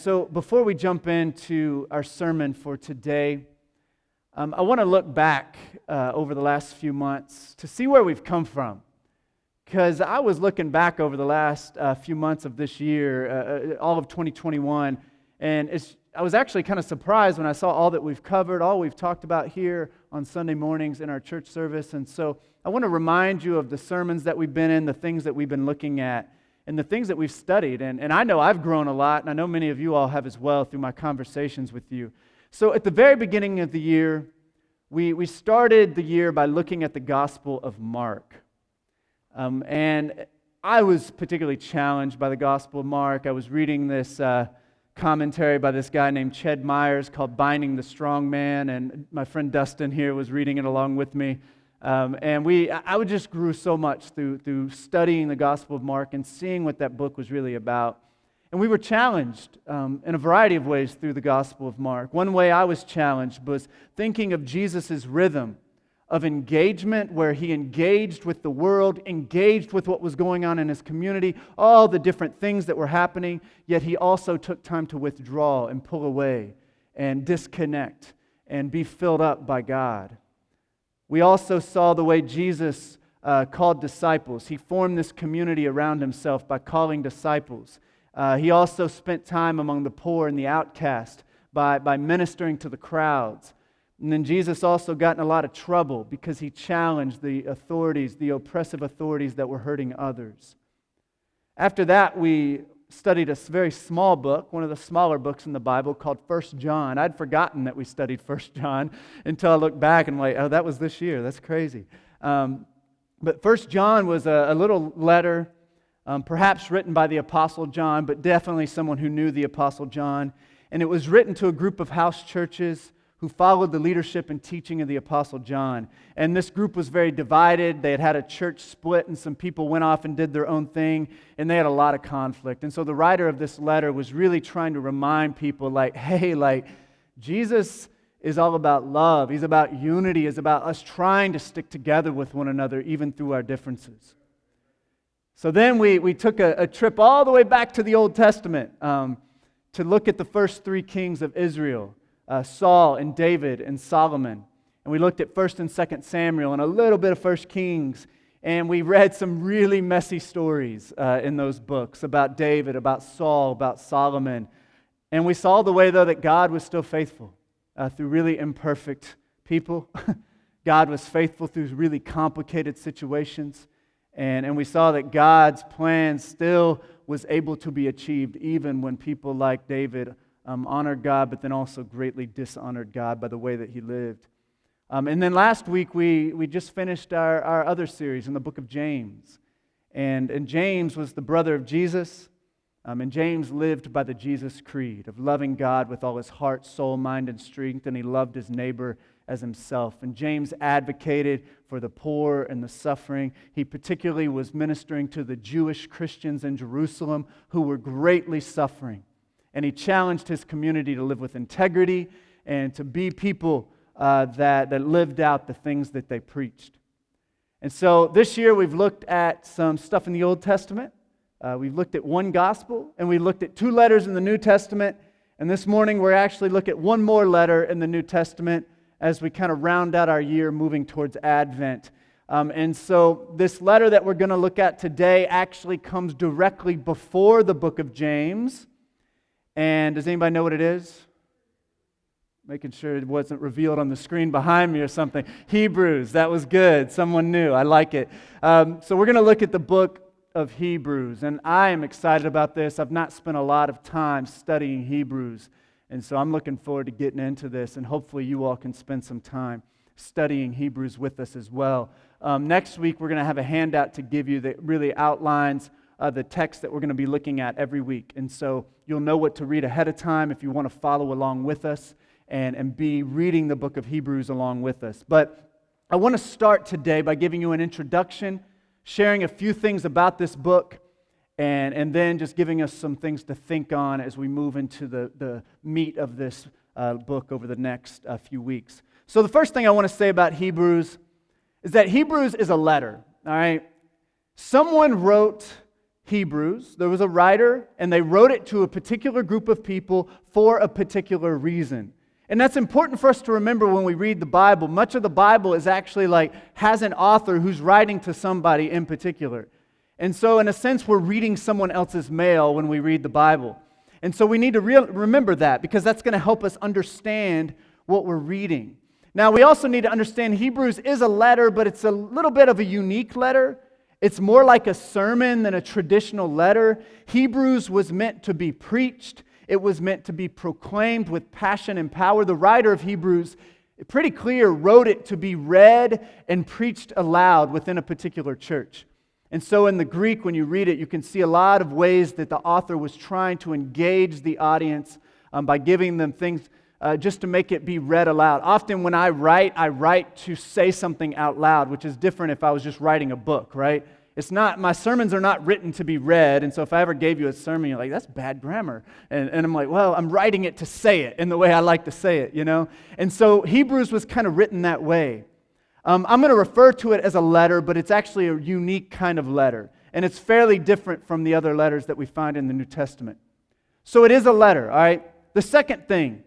So before we jump into our sermon for today, I want to look back over the last few months to see where we've come from. Because I was looking back over the last few months of this year, all of 2021, and I was actually kind of surprised when I saw all that we've covered, all we've talked about here on Sunday mornings in our church service. And so I want to remind you of the sermons that we've been in, the things that we've been looking at, and the things that we've studied. And I know I've grown a lot, and I know many of you all have as well through my conversations with you. So at the very beginning of the year, we started the year by looking at the Gospel of Mark. And I was particularly challenged by the Gospel of Mark. I was reading this commentary by this guy named Ched Myers called Binding the Strong Man, and my friend Dustin here was reading it along with me. I just grew so much through studying the Gospel of Mark and seeing what that book was really about. And we were challenged in a variety of ways through the Gospel of Mark. One way I was challenged was thinking of Jesus' rhythm of engagement, where he engaged with the world, engaged with what was going on in his community, all the different things that were happening, yet he also took time to withdraw and pull away and disconnect and be filled up by God. We also saw the way Jesus called disciples. He formed this community around himself by calling disciples. He also spent time among the poor and the outcast by ministering to the crowds. And then Jesus also got in a lot of trouble because he challenged the authorities, the oppressive authorities that were hurting others. After that, we studied a very small book, one of the smaller books in the Bible, called 1 John. I'd forgotten that we studied 1 John until I looked back and I'm like, oh, that was this year. That's crazy. But 1 John was a little letter, perhaps written by the Apostle John, but definitely someone who knew the Apostle John. And it was written to a group of house churches who followed the leadership and teaching of the Apostle John. And this group was very divided. They had a church split, and some people went off and did their own thing, and they had a lot of conflict. And so the writer of this letter was really trying to remind people, hey, Jesus is all about love. He's about unity. He's about us trying to stick together with one another, even through our differences. So then we took a trip all the way back to the Old Testament to look at the first three kings of Israel, Saul and David and Solomon. And we looked at 1 and 2 Samuel and a little bit of 1 Kings. And we read some really messy stories in those books about David, about Saul, about Solomon. And we saw the way, though, that God was still faithful through really imperfect people. God was faithful through really complicated situations. And we saw that God's plan still was able to be achieved even when people like David honored God, but then also greatly dishonored God by the way that he lived. And then last week, we just finished our other series in the book of James. And James was the brother of Jesus, and James lived by the Jesus creed of loving God with all his heart, soul, mind, and strength, and he loved his neighbor as himself. And James advocated for the poor and the suffering. He particularly was ministering to the Jewish Christians in Jerusalem who were greatly suffering. And he challenged his community to live with integrity and to be people that lived out the things that they preached. And so this year we've looked at some stuff in the Old Testament. We've looked at one gospel, and we looked at two letters in the New Testament. And this morning we're actually looking at one more letter in the New Testament as we kind of round out our year moving towards Advent. And so this letter that we're going to look at today actually comes directly before the book of James. And does anybody know what it is? Making sure it wasn't revealed on the screen behind me or something. Hebrews, that was good. Someone knew. I like it. So we're going to look at the book of Hebrews. And I am excited about this. I've not spent a lot of time studying Hebrews. And so I'm looking forward to getting into this. And hopefully you all can spend some time studying Hebrews with us as well. Next week we're going to have a handout to give you that really outlines the text that we're going to be looking at every week. And so you'll know what to read ahead of time if you want to follow along with us and be reading the book of Hebrews along with us. But I want to start today by giving you an introduction, sharing a few things about this book, and then just giving us some things to think on as we move into the meat of this book over the next few weeks. So the first thing I want to say about Hebrews is that Hebrews is a letter, all right? Someone wrote Hebrews. There was a writer, and they wrote it to a particular group of people for a particular reason. And that's important for us to remember when we read the Bible. Much of the Bible is actually has an author who's writing to somebody in particular. And so in a sense, we're reading someone else's mail when we read the Bible. And so we need to remember that, because that's going to help us understand what we're reading. Now, we also need to understand Hebrews is a letter, but it's a little bit of a unique letter. It's more like a sermon than a traditional letter. Hebrews was meant to be preached. It was meant to be proclaimed with passion and power. The writer of Hebrews, pretty clear, wrote it to be read and preached aloud within a particular church. And so in the Greek, when you read it, you can see a lot of ways that the author was trying to engage the audience by giving them things just to make it be read aloud. Often when I write to say something out loud, which is different if I was just writing a book, right? It's not, my sermons are not written to be read, and so if I ever gave you a sermon, you're like, that's bad grammar. And I'm like, well, I'm writing it to say it in the way I like to say it, you know? And so Hebrews was kind of written that way. I'm going to refer to it as a letter, but it's actually a unique kind of letter. And it's fairly different from the other letters that we find in the New Testament. So it is a letter, all right? The second thing,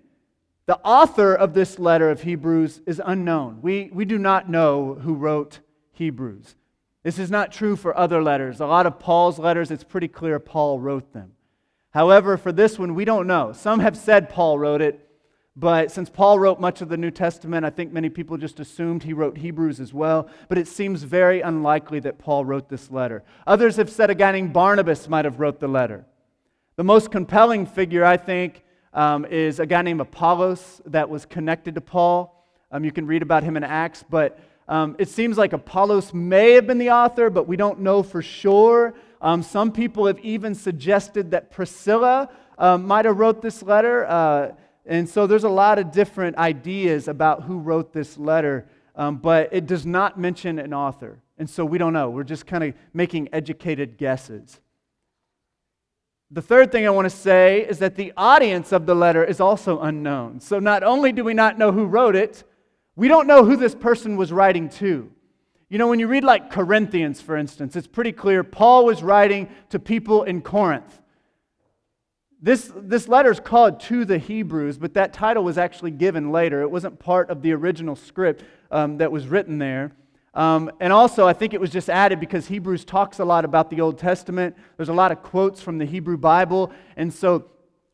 the author of this letter of Hebrews is unknown. We do not know who wrote Hebrews. This is not true for other letters. A lot of Paul's letters, it's pretty clear Paul wrote them. However, for this one, we don't know. Some have said Paul wrote it, but since Paul wrote much of the New Testament, I think many people just assumed he wrote Hebrews as well, but it seems very unlikely that Paul wrote this letter. Others have said a guy named Barnabas might have wrote the letter. The most compelling figure, I think, is a guy named Apollos that was connected to Paul. You can read about him in Acts, but it seems like Apollos may have been the author, but we don't know for sure. Some people have even suggested that Priscilla might have wrote this letter. And so there's a lot of different ideas about who wrote this letter, but it does not mention an author. And so we don't know. We're just kind of making educated guesses. The third thing I want to say is that the audience of the letter is also unknown. So not only do we not know who wrote it, we don't know who this person was writing to. You know, when you read like Corinthians, for instance, it's pretty clear Paul was writing to people in Corinth. This letter is called To the Hebrews, but that title was actually given later. It wasn't part of the original script that was written there. And also, I think it was just added because Hebrews talks a lot about the Old Testament. There's a lot of quotes from the Hebrew Bible, and so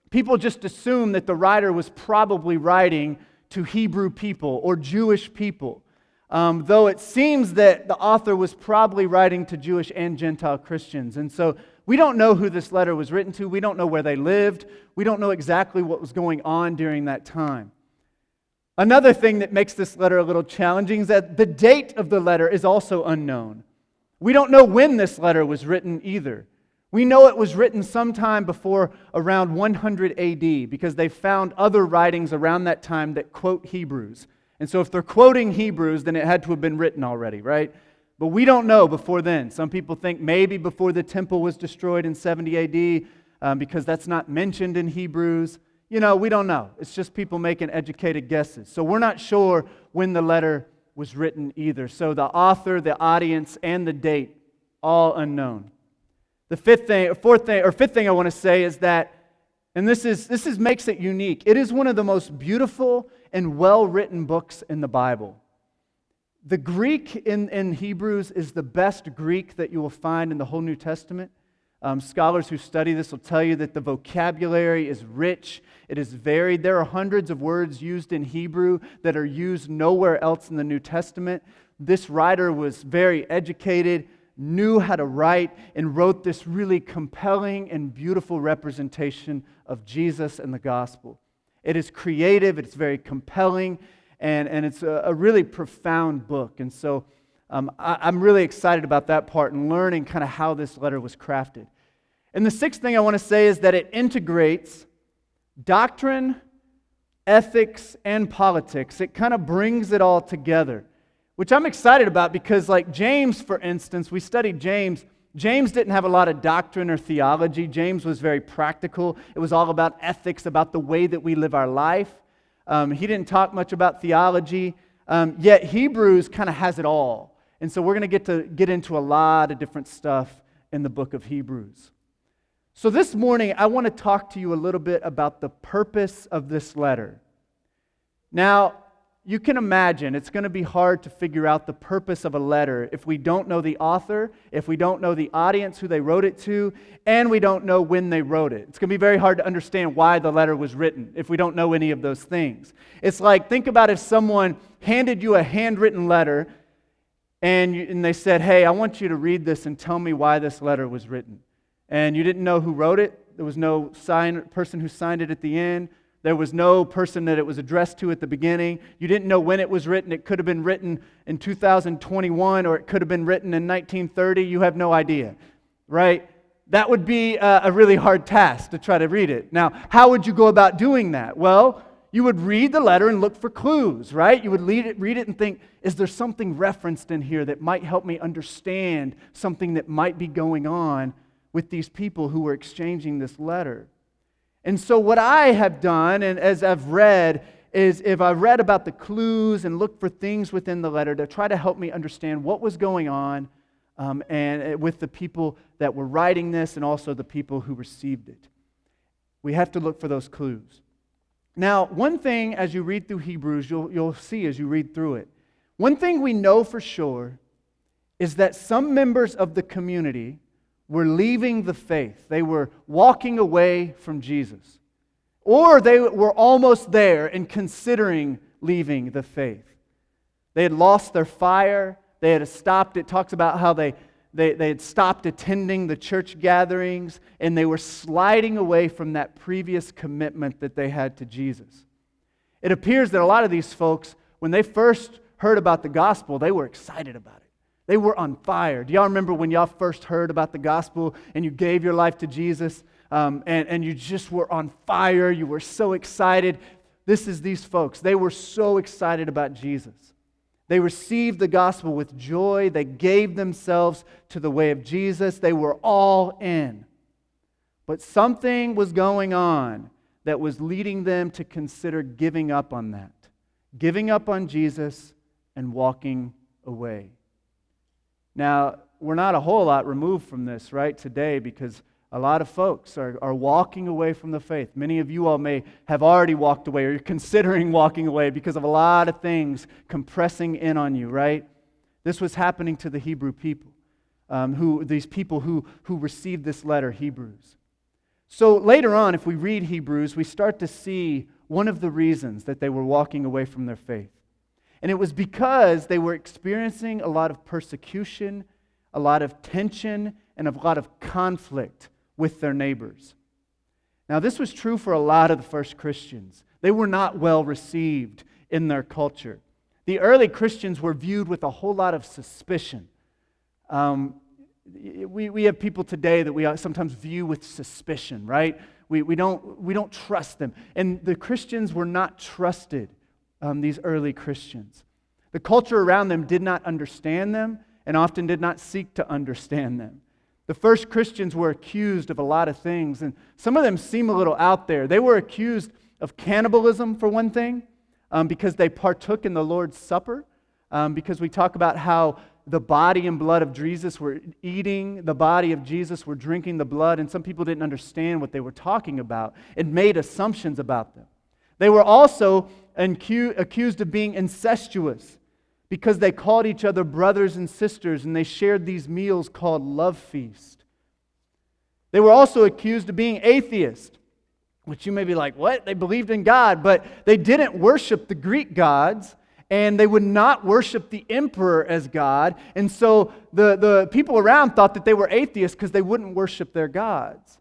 people just assume that the writer was probably writing to Hebrew people or Jewish people. Though it seems that the author was probably writing to Jewish and Gentile Christians. And so we don't know who this letter was written to. We don't know where they lived. We don't know exactly what was going on during that time. Another thing that makes this letter a little challenging is that the date of the letter is also unknown. We don't know when this letter was written either. We know it was written sometime before around 100 AD because they found other writings around that time that quote Hebrews. And so if they're quoting Hebrews, then it had to have been written already, right? But we don't know before then. Some people think maybe before the temple was destroyed in 70 AD because that's not mentioned in Hebrews. You know, we don't know. It's just people making educated guesses. So we're not sure when the letter was written either. So the author, the audience, and the date, all unknown. The fifth thing I want to say is that, and this makes it unique. It is one of the most beautiful and well-written books in the Bible. The Greek in Hebrews is the best Greek that you will find in the whole New Testament. Scholars who study this will tell you that the vocabulary is rich, it is varied. There are hundreds of words used in Hebrew that are used nowhere else in the New Testament. This writer was very educated, knew how to write, and wrote this really compelling and beautiful representation of Jesus and the gospel. It is creative, it's very compelling, and it's a really profound book. And so I'm really excited about that part and learning kind of how this letter was crafted. And the sixth thing I want to say is that it integrates doctrine, ethics, and politics. It kind of brings it all together, which I'm excited about because like James, for instance, we studied James. James didn't have a lot of doctrine or theology. James was very practical. It was all about ethics, about the way that we live our life. He didn't talk much about theology, yet Hebrews kind of has it all. And so we're going to get into a lot of different stuff in the book of Hebrews. So this morning, I want to talk to you a little bit about the purpose of this letter. Now, you can imagine it's going to be hard to figure out the purpose of a letter if we don't know the author, if we don't know the audience who they wrote it to, and we don't know when they wrote it. It's going to be very hard to understand why the letter was written if we don't know any of those things. It's like, think about if someone handed you a handwritten letter and they said, hey, I want you to read this and tell me why this letter was written. And you didn't know who wrote it. There was no person who signed it at the end. There was no person that it was addressed to at the beginning. You didn't know when it was written. It could have been written in 2021 or it could have been written in 1930. You have no idea, right? That would be a really hard task to try to read it. Now, how would you go about doing that? Well, you would read the letter and look for clues, right? You would read it and think, is there something referenced in here that might help me understand something that might be going on with these people who were exchanging this letter? And so what I have done, and as I've read, is if I read about the clues and looked for things within the letter to try to help me understand what was going on and with the people that were writing this and also the people who received it. We have to look for those clues. Now, one thing as you read through Hebrews, you'll see as you read through it, one thing we know for sure is that some members of the community were leaving the faith. They were walking away from Jesus. Or they were almost there and considering leaving the faith. They had lost their fire. They had stopped. It talks about how they had stopped attending the church gatherings and they were sliding away from that previous commitment that they had to Jesus. It appears that a lot of these folks, when they first heard about the gospel, they were excited about it. They were on fire. Do y'all remember when y'all first heard about the gospel and you gave your life to Jesus and you just were on fire? You were so excited. This is these folks. They were so excited about Jesus. They received the gospel with joy. They gave themselves to the way of Jesus. They were all in. But something was going on that was leading them to consider giving up on that. Giving up on Jesus and walking away. Now, we're not a whole lot removed from this, right, today, because a lot of folks are walking away from the faith. Many of you all may have already walked away or you're considering walking away because of a lot of things compressing in on you, right? This was happening to the Hebrew people, these people who received this letter, Hebrews. So later on, if we read Hebrews, we start to see one of the reasons that they were walking away from their faith. And it was because they were experiencing a lot of persecution, a lot of tension, and a lot of conflict with their neighbors. Now, this was true for a lot of the first Christians. They were not well received in their culture. The early Christians were viewed with a whole lot of suspicion. We have people today that we sometimes view with suspicion, right? We don't trust them. And the Christians were not trusted. These early Christians. The culture around them did not understand them and often did not seek to understand them. The first Christians were accused of a lot of things, and some of them seem a little out there. They were accused of cannibalism, for one thing, because they partook in the Lord's Supper, because we talk about how the body and blood of Jesus were eating the body of Jesus, were drinking the blood, and some people didn't understand what they were talking about and made assumptions about them. They were also accused of being incestuous because they called each other brothers and sisters and they shared these meals called love feast. They were also accused of being atheist, which you may be like, what? They believed in God, but they didn't worship the Greek gods and they would not worship the emperor as God. And so the people around thought that they were atheists because they wouldn't worship their gods.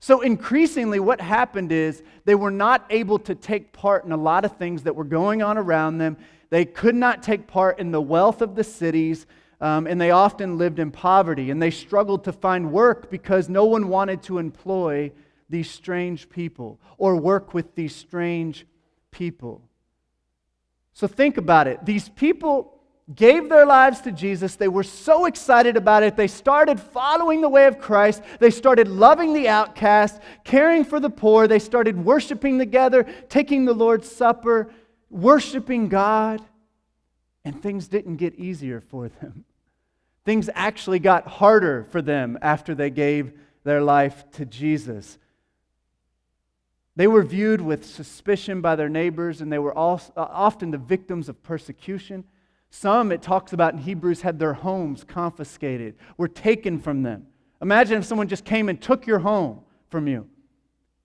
So increasingly what happened is they were not able to take part in a lot of things that were going on around them. They could not take part in the wealth of the cities, and they often lived in poverty. And they struggled to find work because no one wanted to employ these strange people or work with these strange people. So think about it. These people gave their lives to Jesus. They were so excited about it. They started following the way of Christ. They started loving the outcast, caring for the poor. They started worshiping together, taking the Lord's Supper, worshiping God. And things didn't get easier for them. Things actually got harder for them after they gave their life to Jesus. They were viewed with suspicion by their neighbors, and they were often the victims of persecution. Some, it talks about in Hebrews, had their homes confiscated, were taken from them. Imagine if someone just came and took your home from you.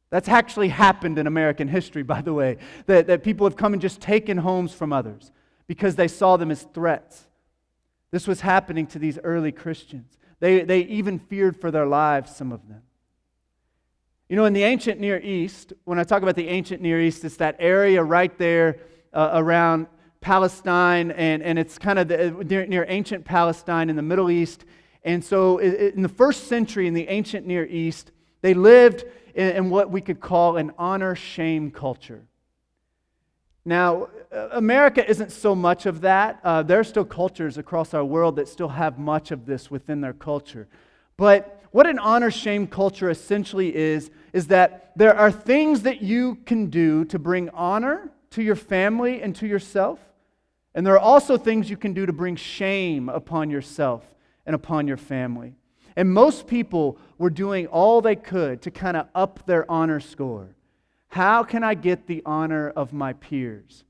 That's actually happened in American history, by the way, that people have come and just taken homes from others because they saw them as threats. This was happening to these early Christians. They even feared for their lives, some of them. You know, in the ancient Near East, when I talk about the ancient Near East, it's that area right there around Palestine, and it's kind of near ancient Palestine in the Middle East. And so in the first century in the ancient Near East, they lived in what we could call an honor-shame culture. Now, America isn't so much of that. There are still cultures across our world that still have much of this within their culture. But what an honor-shame culture essentially is that there are things that you can do to bring honor to your family and to yourself. And there are also things you can do to bring shame upon yourself and upon your family. And most people were doing all they could to kind of up their honor score. How can I get the honor of my peers?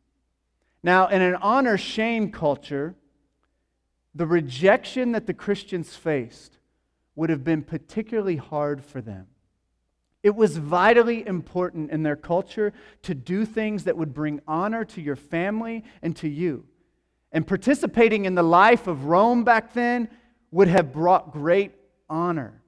Now, in an honor-shame culture, the rejection that the Christians faced would have been particularly hard for them. It was vitally important in their culture to do things that would bring honor to your family and to you. And participating in the life of Rome back then would have brought great honor.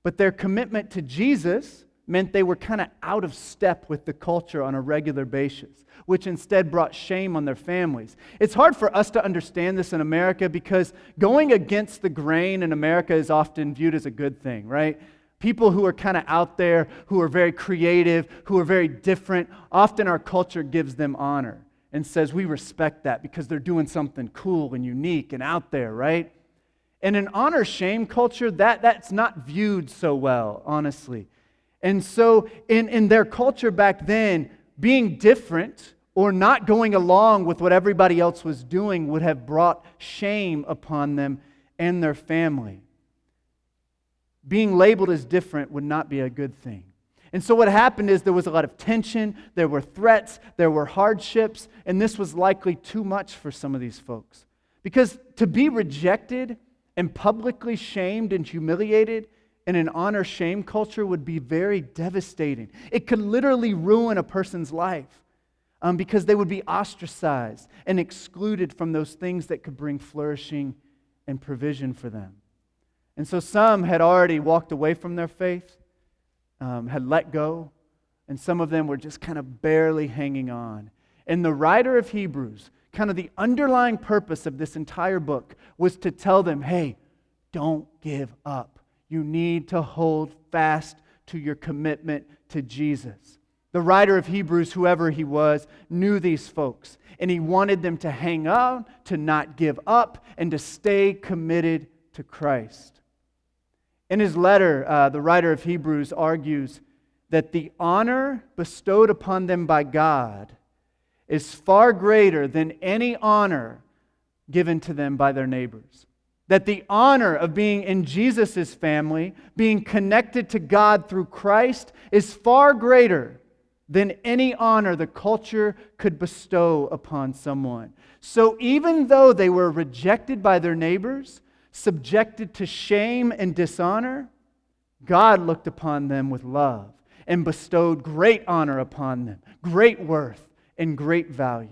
But their commitment to Jesus meant they were kind of out of step with the culture on a regular basis, which instead brought shame on their families. It's hard for us to understand this in America because going against the grain in America is often viewed as a good thing, right? People who are kind of out there, who are very creative, who are very different, often our culture gives them honor and says we respect that because they're doing something cool and unique and out there, right? In an honor-shame culture, that's not viewed so well, honestly. And so in their culture back then, being different or not going along with what everybody else was doing would have brought shame upon them and their family. Being labeled as different would not be a good thing. And so what happened is there was a lot of tension, there were threats, there were hardships, and this was likely too much for some of these folks. Because to be rejected and publicly shamed and humiliated in an honor-shame culture would be very devastating. It could literally ruin a person's life because they would be ostracized and excluded from those things that could bring flourishing and provision for them. And so some had already walked away from their faith, had let go, and some of them were just kind of barely hanging on. And the writer of Hebrews, kind of the underlying purpose of this entire book was to tell them, hey, don't give up. You need to hold fast to your commitment to Jesus. The writer of Hebrews, whoever he was, knew these folks, and he wanted them to hang on, to not give up, and to stay committed to Christ. In his letter, the writer of Hebrews argues that the honor bestowed upon them by God is far greater than any honor given to them by their neighbors. That the honor of being in Jesus' family, being connected to God through Christ, is far greater than any honor the culture could bestow upon someone. So even though they were rejected by their neighbors, subjected to shame and dishonor, God looked upon them with love and bestowed great honor upon them, great worth and great value.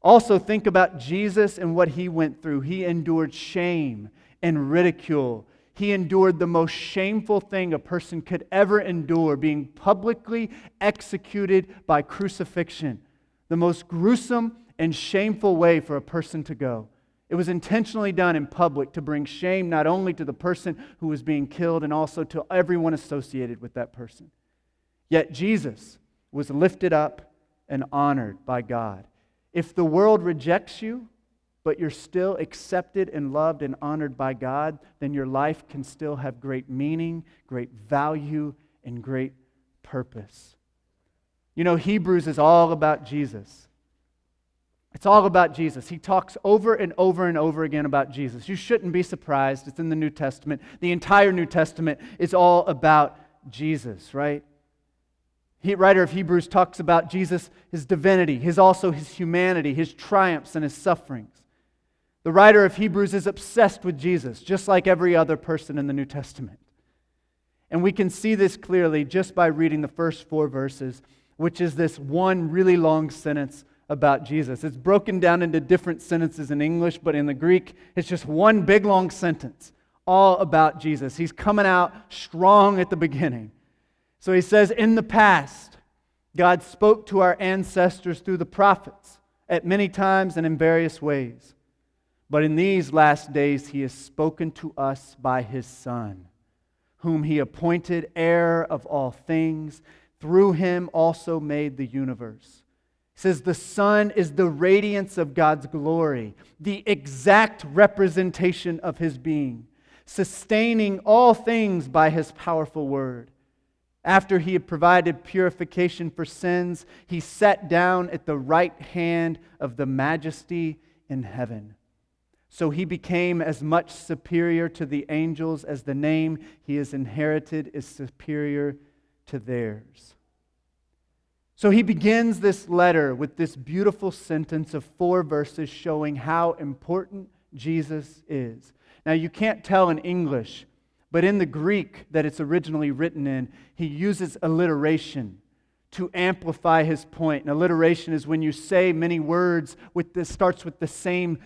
Also, think about Jesus and what he went through. He endured shame and ridicule. He endured the most shameful thing a person could ever endure, being publicly executed by crucifixion. The most gruesome and shameful way for a person to go. It was intentionally done in public to bring shame not only to the person who was being killed and also to everyone associated with that person. Yet Jesus was lifted up and honored by God. If the world rejects you, but you're still accepted and loved and honored by God, then your life can still have great meaning, great value, and great purpose. You know, Hebrews is all about Jesus. It's all about Jesus. He talks over and over and over again about Jesus. You shouldn't be surprised. It's in the New Testament. The entire New Testament is all about Jesus, right? The writer of Hebrews talks about Jesus, his divinity, also his humanity, his triumphs and his sufferings. The writer of Hebrews is obsessed with Jesus, just like every other person in the New Testament. And we can see this clearly just by reading the first 4 verses, which is this one really long sentence about Jesus. It's broken down into different sentences in English, but in the Greek, it's just one big long sentence, all about Jesus. He's coming out strong at the beginning. So he says, in the past, God spoke to our ancestors through the prophets at many times and in various ways. But in these last days, He has spoken to us by His Son, whom He appointed heir of all things. Through Him also made the universe. He says the Son is the radiance of God's glory, the exact representation of His being, sustaining all things by His powerful word. After He had provided purification for sins, He sat down at the right hand of the Majesty in heaven. So He became as much superior to the angels as the name He has inherited is superior to theirs. So he begins this letter with this beautiful sentence of 4 verses showing how important Jesus is. Now you can't tell in English, but in the Greek that it's originally written in, he uses alliteration to amplify his point. And alliteration is when you say many words starts with the same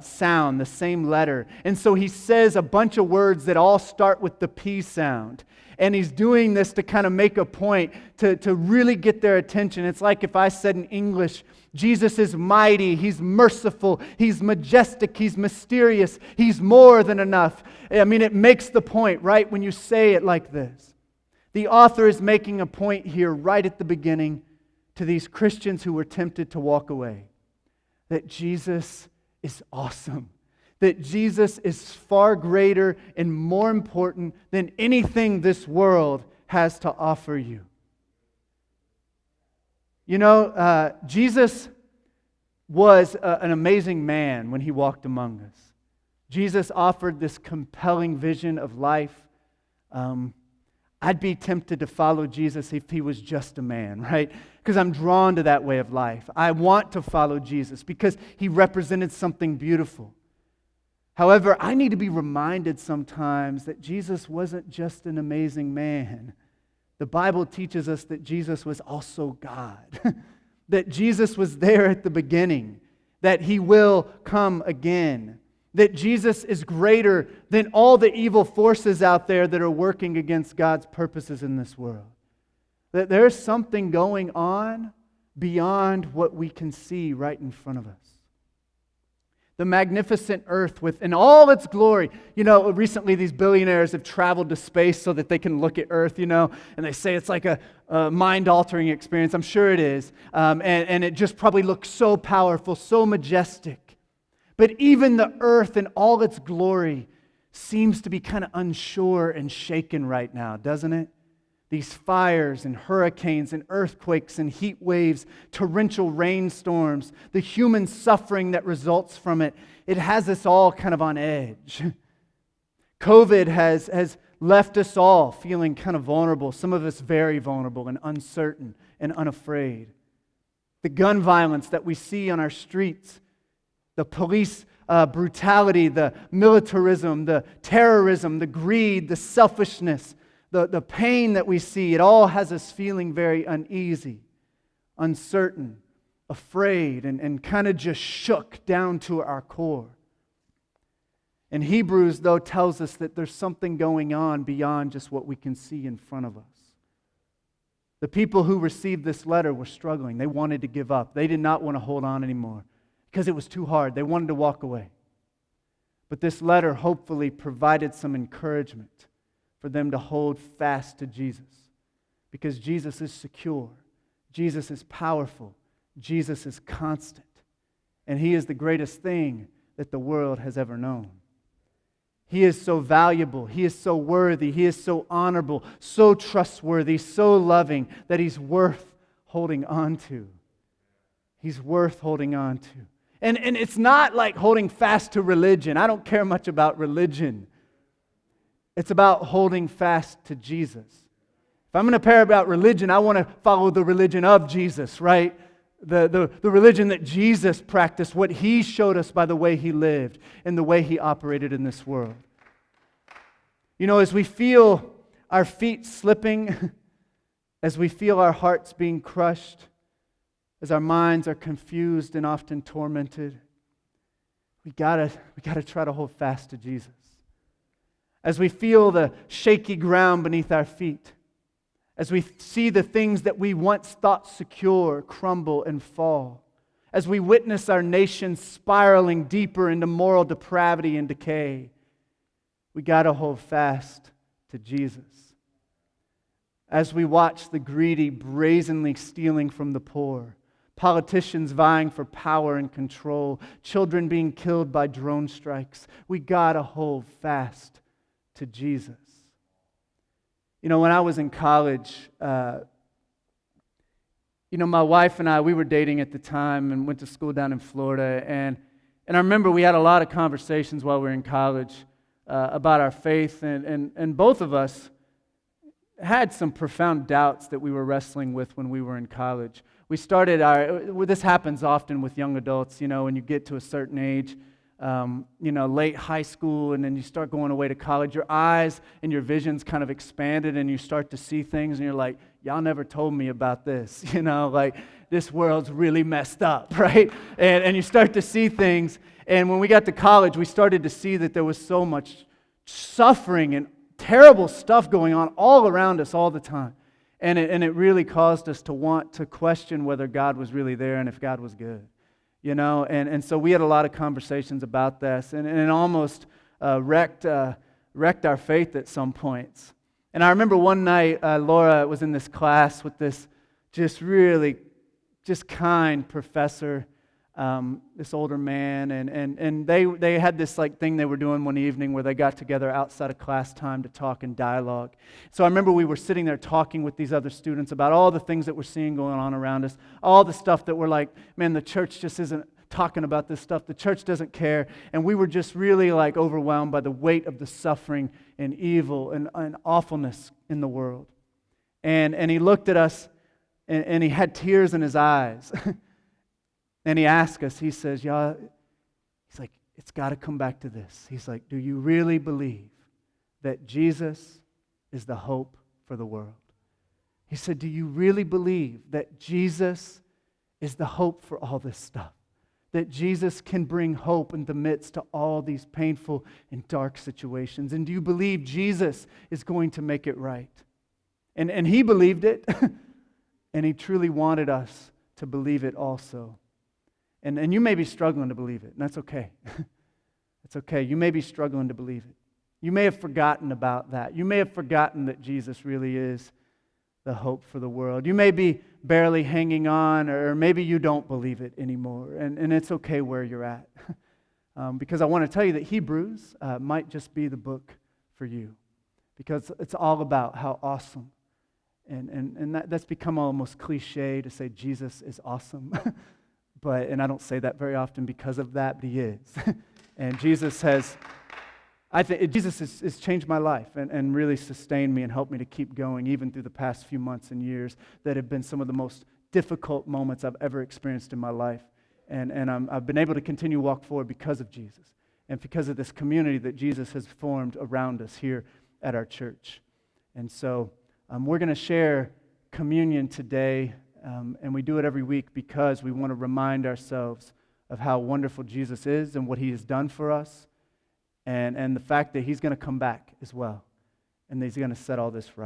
sound, the same letter. And so he says a bunch of words that all start with the P sound. And he's doing this to kind of make a point, to really get their attention. It's like if I said in English, Jesus is mighty, He's merciful, He's majestic, He's mysterious, He's more than enough. I mean, it makes the point, right, when you say it like this. The author is making a point here right at the beginning to these Christians who were tempted to walk away. That Jesus is awesome. That Jesus is far greater and more important than anything this world has to offer you. You know, Jesus was an amazing man when He walked among us. Jesus offered this compelling vision of life. I'd be tempted to follow Jesus if He was just a man, right? Because I'm drawn to that way of life. I want to follow Jesus because He represented something beautiful. However, I need to be reminded sometimes that Jesus wasn't just an amazing man. The Bible teaches us that Jesus was also God. That Jesus was there at the beginning. That He will come again. That Jesus is greater than all the evil forces out there that are working against God's purposes in this world. That there's something going on beyond what we can see right in front of us. The magnificent earth in all its glory. You know, recently these billionaires have traveled to space so that they can look at Earth, you know, and they say it's like a mind-altering experience. I'm sure it is. And it just probably looks so powerful, so majestic. But even the earth in all its glory seems to be kind of unsure and shaken right now, doesn't it? These fires and hurricanes and earthquakes and heat waves, torrential rainstorms, the human suffering that results from it, it has us all kind of on edge. COVID has left us all feeling kind of vulnerable, some of us very vulnerable and uncertain and unafraid. The gun violence that we see on our streets, the police brutality, the militarism, the terrorism, the greed, the selfishness, the pain that we see, it all has us feeling very uneasy, uncertain, afraid, and kind of just shook down to our core. And Hebrews, though, tells us that there's something going on beyond just what we can see in front of us. The people who received this letter were struggling. They wanted to give up. They did not want to hold on anymore because it was too hard. They wanted to walk away. But this letter hopefully provided some encouragement for them to hold fast to Jesus. Because Jesus is secure. Jesus is powerful. Jesus is constant. And He is the greatest thing that the world has ever known. He is so valuable. He is so worthy. He is so honorable, so trustworthy, so loving that He's worth holding on to. He's worth holding on to. And it's not like holding fast to religion. I don't care much about religion. It's about holding fast to Jesus. If I'm going to care about religion, I want to follow the religion of Jesus, right? The religion that Jesus practiced, what He showed us by the way He lived and the way He operated in this world. You know, as we feel our feet slipping, as we feel our hearts being crushed, as our minds are confused and often tormented, we gotta try to hold fast to Jesus. As we feel the shaky ground beneath our feet, as we see the things that we once thought secure crumble and fall, as we witness our nation spiraling deeper into moral depravity and decay, we got to hold fast to Jesus. As we watch the greedy brazenly stealing from the poor, politicians vying for power and control, children being killed by drone strikes, we got to hold fast to Jesus. You know, when I was in college, my wife and I, we were dating at the time and went to school down in Florida. And I remember we had a lot of conversations while we were in college about our faith. And both of us had some profound doubts that we were wrestling with when we were in college. We started this happens often with young adults, when you get to a certain age, late high school, and then you start going away to college, your eyes and your vision's kind of expanded, and you start to see things, and you're like, y'all never told me about this, like this world's really messed up, right? And you start to see things, and when we got to college, we started to see that there was so much suffering and terrible stuff going on all around us all the time. And it really caused us to want to question whether God was really there and if God was good. And so we had a lot of conversations about this, and it almost wrecked our faith at some points. And I remember one night, Laura was in this class with this just kind professor, this older man, and they had this thing they were doing one evening where they got together outside of class time to talk and dialogue. So I remember we were sitting there talking with these other students about all the things that we're seeing going on around us, all the stuff that we're like, man, the church just isn't talking about this stuff. The church doesn't care. And we were just really overwhelmed by the weight of the suffering and evil and awfulness in the world. And he looked at us and he had tears in his eyes. And he asked us, he says, y'all, he's like, it's got to come back to this. He's like, do you really believe that Jesus is the hope for the world? He said, do you really believe that Jesus is the hope for all this stuff? That Jesus can bring hope in the midst of all these painful and dark situations? And do you believe Jesus is going to make it right? And he believed it, and he truly wanted us to believe it also. And you may be struggling to believe it, and that's okay. It's okay. You may be struggling to believe it. You may have forgotten about that. You may have forgotten that Jesus really is the hope for the world. You may be barely hanging on, or maybe you don't believe it anymore, and it's okay where you're at. Because I want to tell you that Hebrews might just be the book for you, because it's all about how awesome, and that's become almost cliche to say Jesus is awesome. And I don't say that very often because of that, but He is. And Jesus has changed my life and really sustained me and helped me to keep going, even through the past few months and years that have been some of the most difficult moments I've ever experienced in my life. And I've been able to continue to walk forward because of Jesus and because of this community that Jesus has formed around us here at our church. And so we're going to share communion today. And we do it every week because we want to remind ourselves of how wonderful Jesus is and what He has done for us, and the fact that He's going to come back as well, and that He's going to set all this right.